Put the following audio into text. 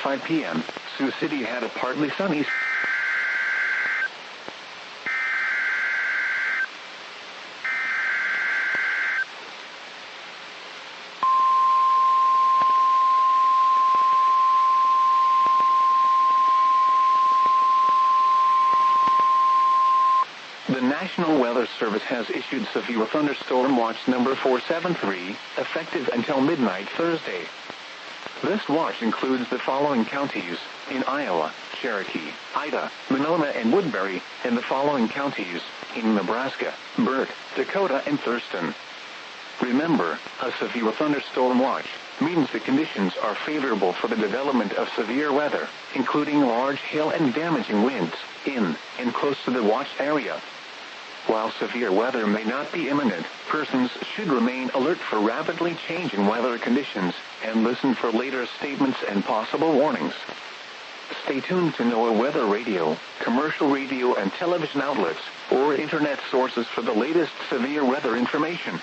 5 p.m., Sioux City had a partly sunny. The National Weather Service has issued severe thunderstorm watch number 473, effective until midnight Thursday. This watch includes the following counties in Iowa: Cherokee, Ida, Monona, and Woodbury, and the following counties in Nebraska: Burke, Dakota, and Thurston. Remember, a severe thunderstorm watch means the conditions are favorable for the development of severe weather, including large hail and damaging winds, in and close to the watched area. While severe weather may not be imminent, persons should remain alert for rapidly changing weather conditions and listen for later statements and possible warnings. Stay tuned to NOAA weather radio, commercial radio and television outlets, or internet sources for the latest severe weather information.